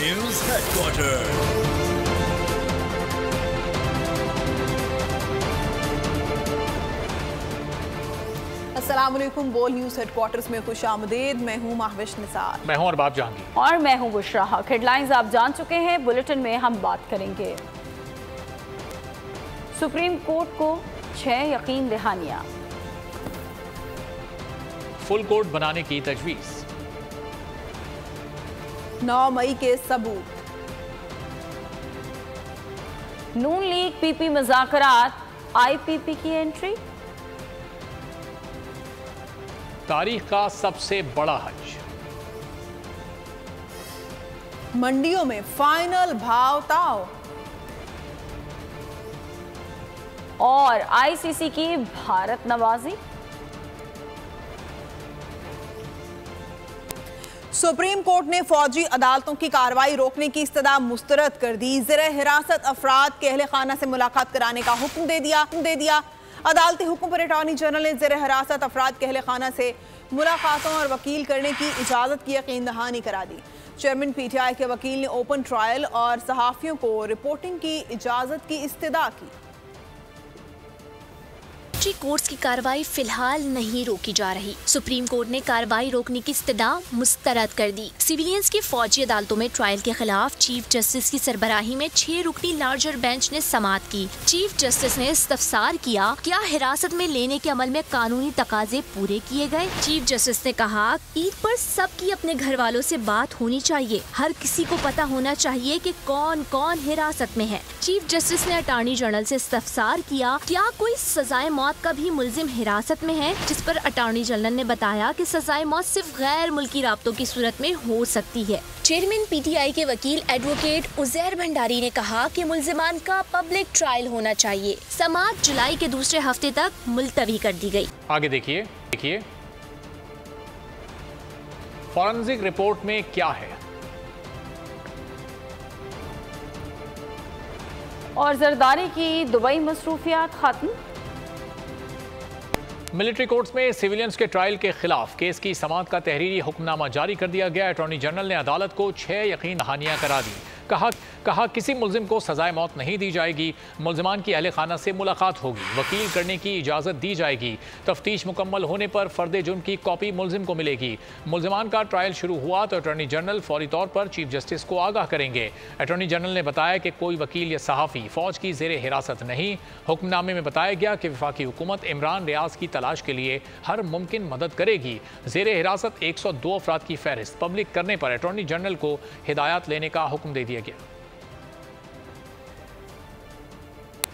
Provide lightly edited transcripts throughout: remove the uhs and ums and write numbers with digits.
News headquarter. अस्सलाम वालेकुम। बोल न्यूज़ हेडक्वार्टर्स में खुशामदीद। मैं हूँ महविश निसार। मैं हूँ अरबाब जहांगीर। और मैं हूँ बुशरा हक। हेडलाइंस आप जान चुके हैं, बुलेटिन में हम बात करेंगे। सुप्रीम कोर्ट को 6 यकीन दहानियां। फुल कोर्ट बनाने की तजवीज़। 9 मई के सबूत। नून लीग पीपी मुज़ाकरात, आईपीपी की एंट्री। तारीख का सबसे बड़ा हज। मंडियों में फाइनल भाव ताव। और आईसीसी की भारत नवाजी। सुप्रीम कोर्ट ने फौजी अदालतों की कार्रवाई रोकने की इस्तदा मुस्तरद कर दी। ज़ेर हिरासत अफराद के अहले खाना से मुलाकात कराने का हुक्म दे दिया। अदालती हुक्म पर अटॉर्नी जनरल ने ज़ेर हिरासत अफराद के अहले खाना से मुलाकातों और वकील करने की इजाज़त की यकीन दहानी करा दी। चेयरमैन पीटीआई के वकील ने ओपन ट्रायल और सहाफ़ियों को रिपोर्टिंग की इजाज़त की इस्तदा की। कोर्ट्स की कार्रवाई फिलहाल नहीं रोकी जा रही। सुप्रीम कोर्ट ने कार्रवाई रोकने की इस्तदा मुस्तरद कर दी। सिविलियंस की फौजी अदालतों में ट्रायल के खिलाफ चीफ जस्टिस की सरबराही में 6 रुकनी लार्जर बेंच ने समाअत की। चीफ जस्टिस ने इस्तफसार किया, क्या हिरासत में लेने के अमल में कानूनी तकाजे पूरे किए गए। चीफ जस्टिस ने कहा, ईद पर सबकी अपने घर वालों से बात होनी चाहिए। हर किसी को पता होना चाहिए कि कौन कौन हिरासत में है। चीफ जस्टिस ने अटॉर्नी जनरल से इस्तफसार किया, क्या कोई सजाए मौत का भी मुल्जिम हिरासत में है, जिस पर अटॉर्नी जनरल ने बताया कि सजाए मौत सिर्फ गैर मुल्की राब्तों की सूरत में हो सकती है। चेयरमैन पीटीआई के वकील एडवोकेट उजैर भंडारी ने कहा कि मुल्जिमान का पब्लिक ट्रायल होना चाहिए। समाअत जुलाई के दूसरे हफ्ते तक मुलतवी कर दी गई। आगे देखिए फॉरेंसिक रिपोर्ट में क्या है। और जरदारी की दुबई मसरूफियात खत्म। मिलिट्री कोर्ट्स में सिविलियंस के ट्रायल के खिलाफ केस की समाअत का तहरीरी हुक्मनामा जारी कर दिया गया। अटॉर्नी जनरल ने अदालत को 6 यकीन दहानियां करा दी। कहा किसी मुल्जिम को सजाए मौत नहीं दी जाएगी। मुल्जिमान की अहले खाना से मुलाकात होगी। वकील करने की इजाज़त दी जाएगी। तफ्तीश मुकम्मल होने पर फर्द जुर्म की कॉपी मुल्जिम को मिलेगी। मुल्जिमान का ट्रायल शुरू हुआ तो अटॉर्नी जनरल फौरी तौर पर चीफ जस्टिस को आगाह करेंगे। अटॉर्नी जनरल ने बताया कि कोई वकील या सहाफ़ी फ़ौज की ज़ेर हिरासत नहीं। हुक्मनामे में बताया गया कि वफाकी हुकूमत इमरान रियाज की तलाश के लिए हर मुमकिन मदद करेगी। ज़ेर हिरासत 102 अफराद की फहरिस्त पब्लिक करने पर अटॉर्नी जनरल को हिदायत लेने का हुक्म दे दिया गया।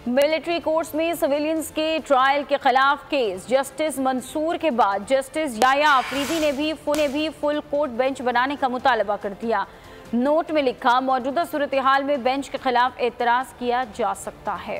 मिलिट्री कोर्ट्स में सिविलियंस के ट्रायल के खिलाफ केस। जस्टिस मंसूर के बाद जस्टिस याया अफरीदी ने भी फुल कोर्ट बेंच बनाने का मुतालबा कर दिया। नोट में लिखा, मौजूदा सूरत हाल में बेंच के खिलाफ एतराज किया जा सकता है।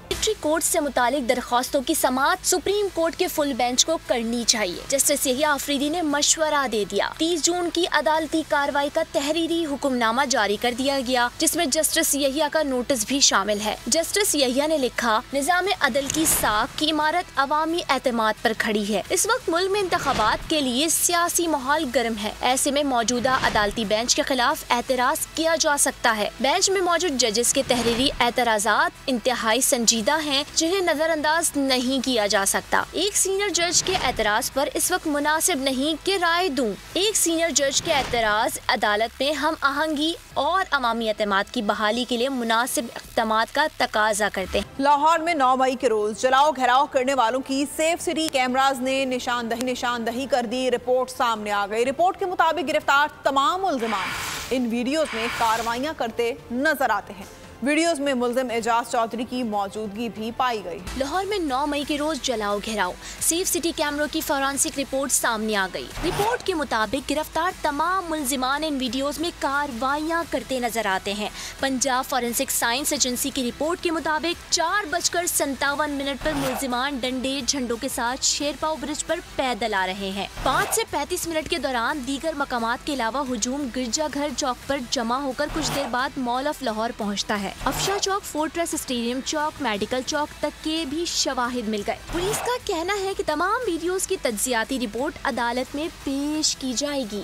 मिलिट्री कोर्ट से मुतालिक दरख्वास्तों की समाअत सुप्रीम कोर्ट के फुल बेंच को करनी चाहिए। जस्टिस यहिया अफरीदी ने मशवरा दे दिया। 30 जून की अदालती कार्रवाई का तहरीरी हुक्मनामा जारी कर दिया गया, जिसमें जस्टिस यहिया का नोटिस भी शामिल है। जस्टिस यहिया ने लिखा, निज़ाम अदल की साख की इमारत अवामी एतमाद पर खड़ी है। इस वक्त मुल्क में इंतखाबात के लिए सियासी माहौल गर्म है। ऐसे में मौजूदा अदालती बेंच के खिलाफ एतराज किया जा सकता है। बेंच में मौजूद जजेस के तहरीरी एतराजात इंतहाई संजीदा हैं, जिन्हें नजरअंदाज नहीं किया जा सकता। एक सीनियर जज के एतराज पर इस वक्त मुनासिब नहीं कि राय दूं। एक सीनियर जज के एतराज अदालत में हम आहंगी और अवामी एतमाद की बहाली के लिए मुनासिब इक़दामात का तकाजा करते हैं। लाहौर में 9 मई के रोज जलाओ घेराव करने वालों की सेफ सिटी कैमराज ने निशानदही कर दी। रिपोर्ट सामने आ गई। रिपोर्ट के मुताबिक गिरफ्तार तमाम मुल्जिमान इन वीडियोज में कार्रवाइयां करते नजर आते हैं। वीडियोस में मुल्जिम एजाज चौधरी की मौजूदगी भी पाई गई। लाहौर में 9 मई के रोज जलाओ घेराव, सेफ सिटी कैमरों की फॉरेंसिक रिपोर्ट सामने आ गई। रिपोर्ट के मुताबिक गिरफ्तार तमाम मुल्जिमान इन वीडियोस में कार्रवाइयां करते नजर आते हैं। पंजाब फॉरेंसिक साइंस एजेंसी की रिपोर्ट के मुताबिक 4:57 पर मुल्जिमान डंडे झंडों के साथ शेरपाव ब्रिज पर पैदल आ रहे हैं। 5 से 35 मिनट के दौरान दीगर मकामात के अलावा हुजूम गिरजाघर चौक पर जमा होकर कुछ देर बाद मॉल ऑफ लाहौर पहुँचता है। अफशा चौक, फोर्ट्रेस स्टेडियम चौक, मेडिकल चौक तक के भी शवाहिद मिल गए। पुलिस का कहना है कि तमाम वीडियोस की तज्जियाती रिपोर्ट अदालत में पेश की जाएगी।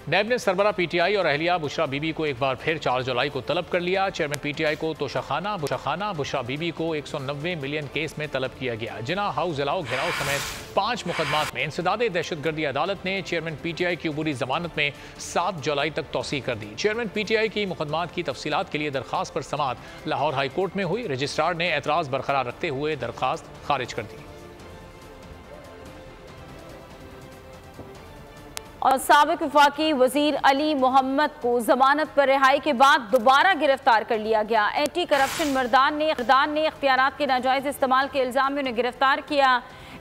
नैब ने सरबरा पीटीआई और अहलिया बुशरा बीबी को एक बार फिर 4 जुलाई को तलब कर लिया। चेयरमैन पीटीआई को तोशाखाना बुशरा बीबी को 190 मिलियन केस में तलब किया गया। जिना हाउस जलाओ घेराव समेत 5 मुकदमात में इंसदादे दहशतगर्दी अदालत ने चेयरमैन पीटीआई की अबूरी जमानत में 7 जुलाई तक तौसीह कर दी। चेयरमैन पीटीआई की मुकदमात की तफसीलात के लिए दरखास्त पर समाअत लाहौर हाई कोर्ट में हुई। रजिस्ट्रार ने एतराज़ बरकरार रखते हुए दरखास्त खारिज कर दी। और साबिक वफाकी वजीर अली मोहम्मद को जमानत पर रिहाई के बाद दोबारा गिरफ्तार कर लिया गया। एंटी करप्शन मर्दान ने इख्तियारात के नाजायज इस्तेमाल के इल्जाम में उन्हें गिरफ्तार किया।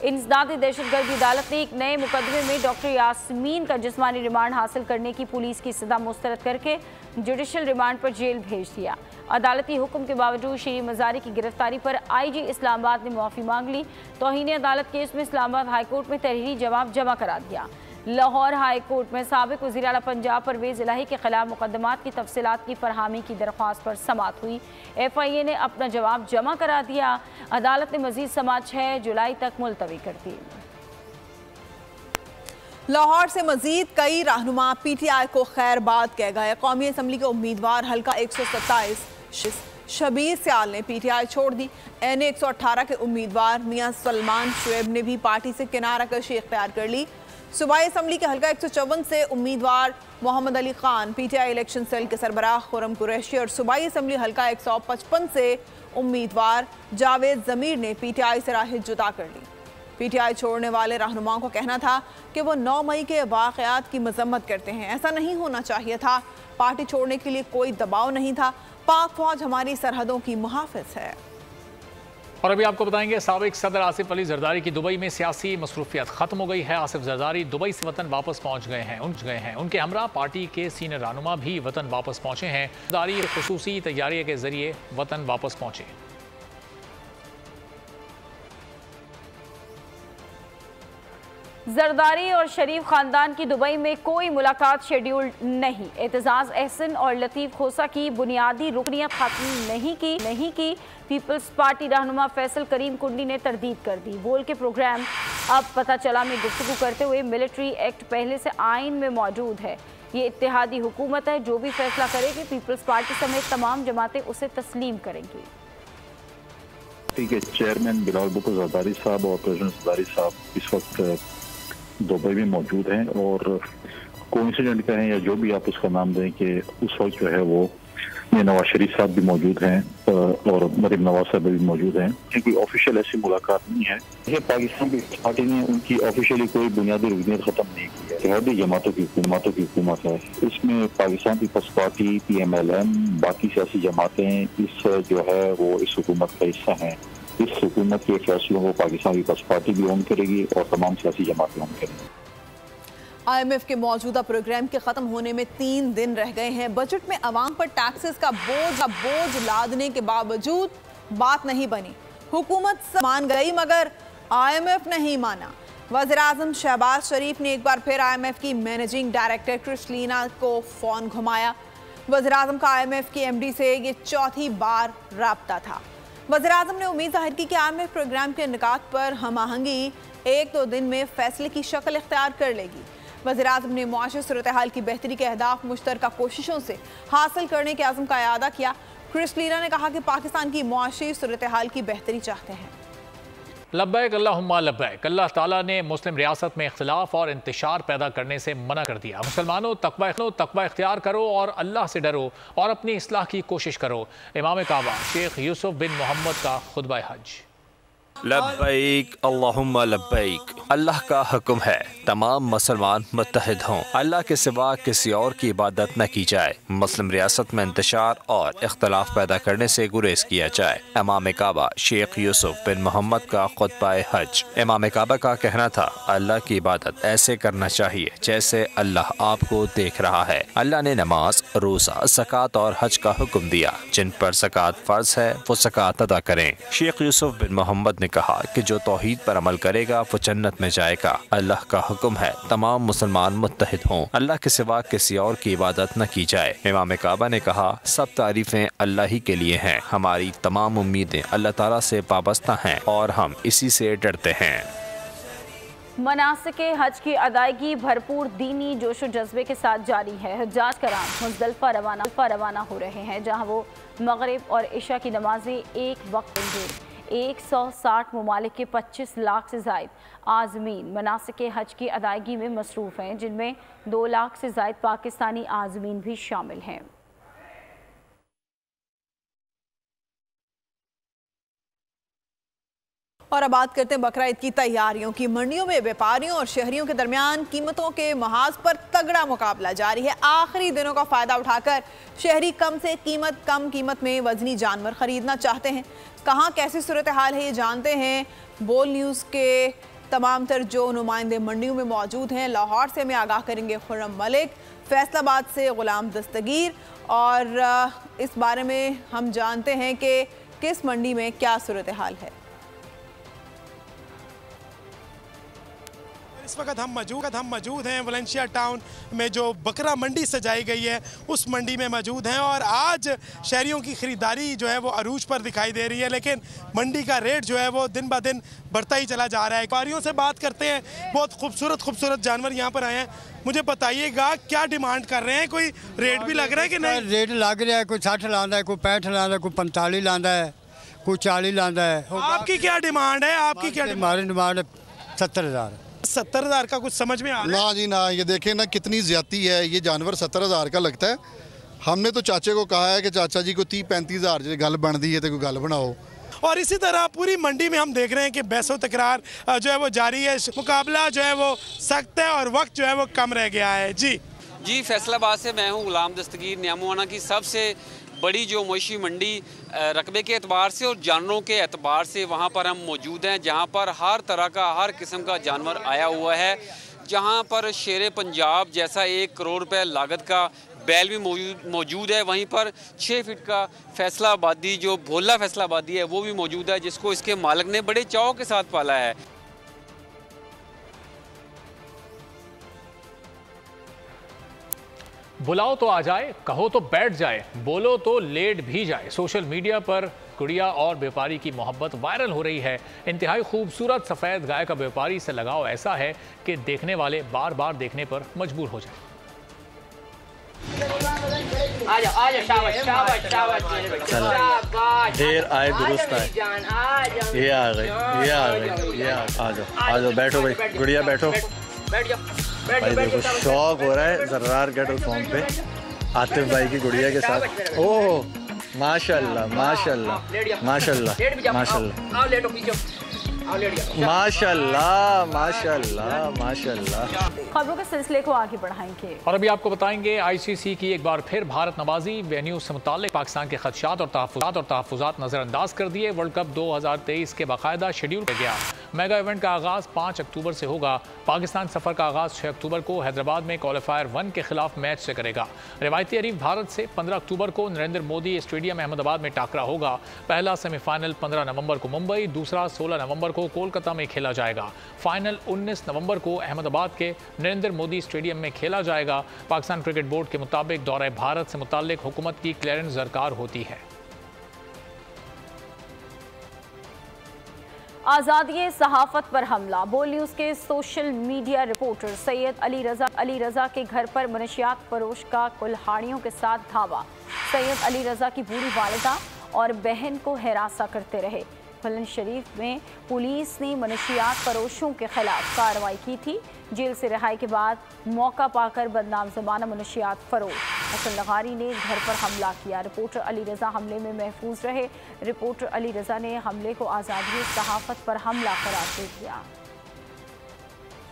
इंसदादी दहशतगर्दी अदालत ने एक नए मुकदमे में डॉक्टर यास्मीन का जिस्मानी रिमांड हासिल करने की पुलिस की इस्तदा मुस्तरद करके जुडिशल रिमांड पर जेल भेज दिया। अदालती हुक्म के बावजूद श्री मजारी की गिरफ्तारी पर आईजी इस्लामाबाद ने माफ़ी मांग ली। तौहीन अदालत केस में इस्लामाबाद हाई कोर्ट में तहरीरी जवाब जमा करा दिया। लाहौर हाई कोर्ट में साबिक वज़ीर आला पंजाब परवेज़ इलाही के खिलाफ मुकदमात की तफसीलात की फरहामी की दरख्वास्त पर समाअत हुई। FIA ने अपना जवाब जमा करा दिया। अदालत ने मजीद समाअत 6 जुलाई तक मुलतवी कर दी। लाहौर से मजीद कई रहनुमा PTI को खैरबाद कह गए। कौमी असम्बली के उम्मीदवार हल्का 127 शबीर सियाल ने PTI छोड़ दी। NA 118 के उम्मीदवार मियां सलमान शुएब ने भी पार्टी से किनारा कशी इख्तियार कर ली। सूबाई असम्बली के हल्का 154 से उम्मीदवार Mohammad Ali Khan PTI election cell के सरबराह खुरम कुरैशी और सूबाई असम्बली हल्का 155 से उम्मीदवार जावेद ज़मीर ने PTI से राह जुदा कर ली। PTI छोड़ने वाले रहनुमाओं का कहना था कि वो 9 मई के वाक़यात की मजम्मत करते हैं। ऐसा नहीं होना चाहिए था। पार्टी छोड़ने के लिए कोई दबाव नहीं था। पाक फौज हमारी सरहदों की मुहाफ़िज़ है। और अभी आपको बताएंगे साबिक सदर आसिफ अली जरदारी की दुबई में सियासी मसरूफियत खत्म हो गई है। आसिफ जरदारी दुबई से वतन वापस पहुंच गए हैं। उनके हमरा पार्टी के सीनियर रहनुमा भी वतन वापस पहुंचे हैं। जरदारी खुसूसी तैयारी के जरिए वतन वापस पहुंचे। जरदारी और शरीफ खानदान की दुबई में कोई मुलाकात शेड्यूल्ड नहीं। एतजाज अहसन और लतीफ़ खोसा की बुनियादी रुकनियत खत्म नहीं की। पीपल्स पार्टी रहनुमा फैसल करीम कुंडी ने तरदीद कर दी। बोल के प्रोग्राम अब पता चला में गुफ्तगू करते हुए मिलिट्री एक्ट पहले से आइन में मौजूद है। ये इत्तेहादी हुकूमत है। जो भी फैसला करेगी पीपल्स पार्टी समेत तमाम जमातें उसे तस्लीम करेंगी। ठीक है, चेयरमैन बिलावल भुट्टो जरदारी साहब और प्रेसिडेंट जरदारी साहब इस वक्त दुबई में मौजूद हैं और कोइंसिडेंट कहें या जो भी आप उसका नाम दें कि उस वक्त जो है वो नवाज शरीफ साहब भी मौजूद हैं और मरीम नवाज साहब भी मौजूद हैं। कोई ऑफिशियल ऐसी मुलाकात नहीं है। ये पाकिस्तान की पार्टी ने उनकी ऑफिशियली कोई बुनियादी रुकनीत खत्म नहीं की है। इत्तेहादी जमातों की हुकूमत है। इसमें पाकिस्तान पीपल्स पार्टी PMLN बाकी सियासी जमातें इस जो है वो इस हुकूमत का हिस्सा हैं। इस हुकूमत के फैसलों को पाकिस्तान पीपल्स पार्टी भी ऑन करेगी और तमाम सियासी जमातें ऑन करेंगी। IMF के मौजूदा प्रोग्राम के ख़त्म होने में 3 दिन रह गए हैं। बजट में अवाम पर टैक्सेस का बोझ लादने के बावजूद बात नहीं बनी। हुकूमत मान गई मगर IMF नहीं माना। वज़ीर-ए-आज़म शहबाज शरीफ ने एक बार फिर IMF की मैनेजिंग डायरेक्टर क्रिस्टलीना को फ़ोन घुमाया। वज़ीर-ए-आज़म का IMF की MD से ये 4थी बार राब्ता था। वज़ीर-ए-आज़म ने उम्मीद जाहिर की कि IMF प्रोग्राम के निकात पर हम आहंगी 1-2 दिन में फैसले की शक्ल इख्तियार कर लेगी। वज़ीर-ए-आज़म ने मुआशी सूरत हाल की बेहतरी के अहदाफ मुश्तरका कोशिशों से हासिल करने के आज़म का इआदा किया। क्रिस्टलीना ने कहा कि पाकिस्तान की मुआशी सूरत हाल की बेहतरी चाहते हैं। लब्बैक अल्लाहुम्मा लब्बैक। अल्लाह ताला ने मुस्लिम रियासत में इख्तिलाफ और इंतशार पैदा करने से मना कर दिया। मुसलमानों तकवा इख्तियार करो और अल्लाह से डरो और अपनी इस्लाह की कोशिश करो। इमाम काबा शेख यूसुफ बिन मोहम्मद का खुतबा हज। लब्बैक अल्लाहुम्मा लब्बैक। अल्लाह का हुक्म है तमाम मुसलमान मुत्तहिद हों। अल्लाह के सिवा किसी और की इबादत न की जाए। मुस्लिम रियासत में इंतशार और इख्तलाफ पैदा करने से गुरेज किया जाए। इमाम काबा शेख यूसुफ बिन मोहम्मद का खुतबा हज। इमाम काबा का कहना था अल्लाह की इबादत ऐसे करना चाहिए जैसे अल्लाह आपको देख रहा है। अल्लाह ने नमाज, रोज़ा, ज़कात और हज का हुक्म दिया। जिन पर ज़कात फ़र्ज है वो ज़कात अदा करें। शेख यूसुफ बिन मोहम्मद ने कहा कि जो तौहीद पर अमल करेगा वो जन्नत में जाएगा। अल्लाह का हुक्म है तमाम मुसलमान मुत्तहिद हों। अल्लाह के सिवा किसी और की इबादत न की जाए। इमाम काबा ने कहा सब तारीफें अल्लाह ही के लिए हैं। हमारी तमाम उम्मीदें अल्लाह ताला से वाबस्ता हैं और हम इसी से डरते हैं। मनासिके हज की अदायगी भरपूर दीनी जोशो जज्बे के साथ जारी है। हज्जाज कराम मुज़दलिफ़ा रवाना हो रहे हैं, जहां वो मगरिब और इशा की नमाजें एक वक्त देंगे। 160 ममालिक के 25 लाख से ज़ायद आज़मीन मनासिके हज की अदायगी में मसरूफ़ हैं, जिनमें 2 लाख से ज़ायद पाकिस्तानी आज़मीन भी शामिल हैं। और अब बात करते हैं बकरा ईद की तैयारियों की। मंडियों में व्यापारियों और शहरियों के दरमियान कीमतों के महाज पर तगड़ा मुकाबला जारी है। आखिरी दिनों का फायदा उठाकर शहरी कम कीमत में वजनी जानवर खरीदना चाहते हैं। कहां कैसी सूरत हाल है ये जानते हैं। बोल न्यूज़ के तमाम तर जो नुमाइंदे मंडियों में मौजूद हैं। लाहौर से हमें आगाह करेंगे खुर्रम मलिक, फैसलाबाद से गुलाम दस्तगीर, और इस बारे में हम जानते हैं कि किस मंडी में क्या सूरत हाल है। इस वक्त हम मौजूद हैं वलेंशिया टाउन में, जो बकरा मंडी सजाई गई है उस मंडी में मौजूद हैं। और आज शहरियों की ख़रीदारी जो है वो अरूज पर दिखाई दे रही है, लेकिन मंडी का रेट जो है वो दिन ब दिन बढ़ता ही चला जा रहा है। व्यापारियों से बात करते हैं। बहुत खूबसूरत जानवर यहाँ पर आए हैं। मुझे बताइएगा क्या डिमांड कर रहे हैं, कोई रेट भी लग रहा है कि नहीं? रेट लग रहा है, कोई 60 लांदा है, कोई 65 लांदा है, कोई 45 लांदा है, कोई 40 लांदा है। आपकी क्या डिमांड है? आपकी क्या? हमारी डिमांड है 70,000। 70,000 का कुछ समझ में आ रहा है? ना जी ना, ये देखें ना कितनी ज्यादती है। ये जानवर 70,000 का लगता है। हमने तो चाचे को कहा है कि चाचा जी को 30-35,000 जो गल बन दी है तो कोई गल बनाओ। और इसी तरह पूरी मंडी में हम देख रहे हैं कि बहसो तकरार जो है वो जारी है। मुकाबला जो है वो सख्त है और वक्त जो है वो कम रह गया है। जी फैसलाबाद से मैं हूँ गुलाम दस्तगीर। न्यामोआना की सबसे बड़ी जो मवेशी मंडी रकबे के एतबार से और जानवरों के एतबार से वहाँ पर हम मौजूद हैं, जहाँ पर हर तरह का हर किस्म का जानवर आया हुआ है। जहाँ पर शेर पंजाब जैसा 1 करोड़ रुपए लागत का बैल भी मौजूद है। वहीं पर 6 फीट का फैसलाबादी जो भोला फैसलाबादी है वो भी मौजूद है, जिसको इसके मालिक ने बड़े चाव के साथ पाला है। बुलाओ तो आ जाए, कहो तो बैठ जाए, बोलो तो लेट भी जाए। सोशल मीडिया पर गुड़िया और व्यापारी की मोहब्बत वायरल हो रही है। इंतहाई खूबसूरत सफ़ेद गाय का व्यापारी से लगाव ऐसा है कि देखने वाले बार बार देखने पर मजबूर हो जाए। ढेर आए दुरुस्त आए। ये आ गए। आ जाओ बैठो भाई, गुड़िया बैठो। भाई देखो शौक हो रहा है जर्रार कैटल फार्म पे आतिफ भाई की गुड़िया के साथ। ओह माशाल्लाह माशाल्लाह माशाल्लाह माशाल्लाह माशाल्लाह माशाल्लाह माशाल्लाह। खबरों के सिलसिले को आगे बढ़ाएंगे और अभी आपको बताएंगे ICC की एक बार फिर भारत नवाजी। वेन्यू से मुताल्लिक पाकिस्तान के खदशात और तहफ़्फ़ुज़ात नज़रअंदाज कर दिए। वर्ल्ड कप 2023 के बाकायदा शेड्यूल किया गया। मेगा इवेंट का आगाज़ 5 अक्टूबर से होगा। पाकिस्तान सफ़र का आगाज़ 6 अक्टूबर को हैदराबाद में क्वालिफायर 1 के खिलाफ मैच से करेगा। रिवायती हरीफ भारत से 15 अक्टूबर को नरेंद्र मोदी स्टेडियम अहमदाबाद में टाकरा होगा। पहला सेमीफाइनल 15 नवंबर को मुंबई, दूसरा 16 नवंबर को कोलकाता में खेला जाएगा। फाइनल 19 नवंबर को अहमदाबाद के नरेंद्र मोदी स्टेडियम में खेला जाएगा। पाकिस्तान क्रिकेट बोर्ड के मुताबिक दौरे भारत से मुताल्लिक हुकूमत की क्लियरेंस दरकार होती है। आज़ादी सहाफ़त पर हमला। बोल न्यूज़ के social media reporter Syed Ali Raza के घर पर मनशियात फरोश का कुल्हाड़ियों के साथ धावा। सैयद अली रज़ा की बूढ़ी वालिदा और बहन को हिरासा करते रहे। बुलंद शरीफ में पुलिस ने मनशियात फरोशों के खिलाफ कार्रवाई की थी। जेल से रिहाई के बाद मौका पाकर बदनाम ज़माना मनशियात फरोश हसन लगारी ने घर पर हमला किया। रिपोर्टर अली रज़ा हमले में महफूज रहे। रिपोर्टर अली रज़ा ने हमले को आज़ादी सहाफ़त पर हमला करार दे दिया।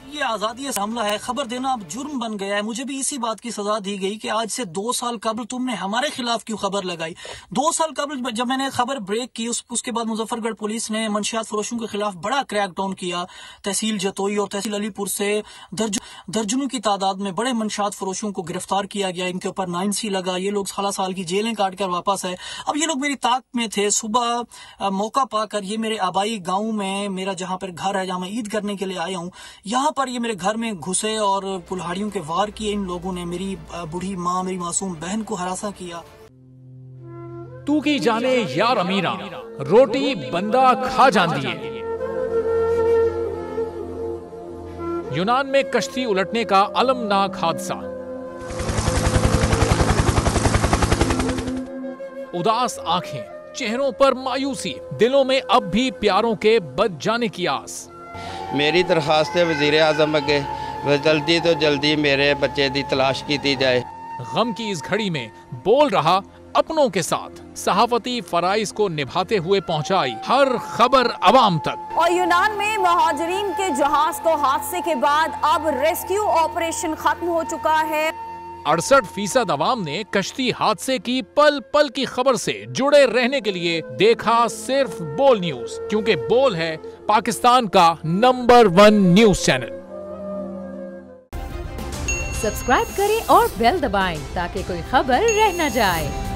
ये आज़ादी से हमला है, खबर देना अब जुर्म बन गया है। मुझे भी इसी बात की सजा दी गई कि आज से 2 साल कबल तुमने हमारे खिलाफ क्यों खबर लगाई। 2 साल कबल जब मैंने खबर ब्रेक की उसके बाद मुजफ्फरगढ़ पुलिस ने मनशियात फरोशों के खिलाफ बड़ा क्रैकडाउन किया। तहसील जतोई और तहसील अलीपुर से दर्जनों की तादाद में बड़े मनशियात फरोशों को गिरफ्तार किया गया। इनके ऊपर 9C लगा। ये लोग साल की जेलें काट कर वापस आए। अब ये लोग मेरी ताक में थे। सुबह मौका पाकर ये मेरे आबाई गाँव में मेरा जहाँ पर घर है, जहाँ मैं ईद करने के लिए आया हूँ, यहाँ पर ये मेरे घर में घुसे और कुल्हाड़ियों के वार किए। इन लोगों ने मेरी बूढ़ी माँ, मेरी मासूम बहन को हरासा किया। तू की जाने यार अमीरा, रोटी बंदा खा जाती है। यूनान में कश्ती उलटने का अलमनाक हादसा। उदास आंखें, चेहरों पर मायूसी, दिलों में अब भी प्यारों के बच जाने की आस। मेरी दरखास्त है वज़ीर आज़म अगे जल्दी तो जल्दी मेरे बच्चे की तलाश की जाए। गम की इस घड़ी में बोल रहा अपनों के साथ, सहाफती फराइज को निभाते हुए पहुंचाई हर खबर अवाम तक। और यूनान में महाजरीन के जहाज को हादसे के बाद अब रेस्क्यू ऑपरेशन खत्म हो चुका है। 68% अवाम ने कश्ती हादसे की पल पल की खबर से जुड़े रहने के लिए देखा सिर्फ बोल न्यूज, क्योंकि बोल है पाकिस्तान का नंबर 1 न्यूज चैनल। सब्सक्राइब करें और बेल दबाएं ताकि कोई खबर रह न जाए।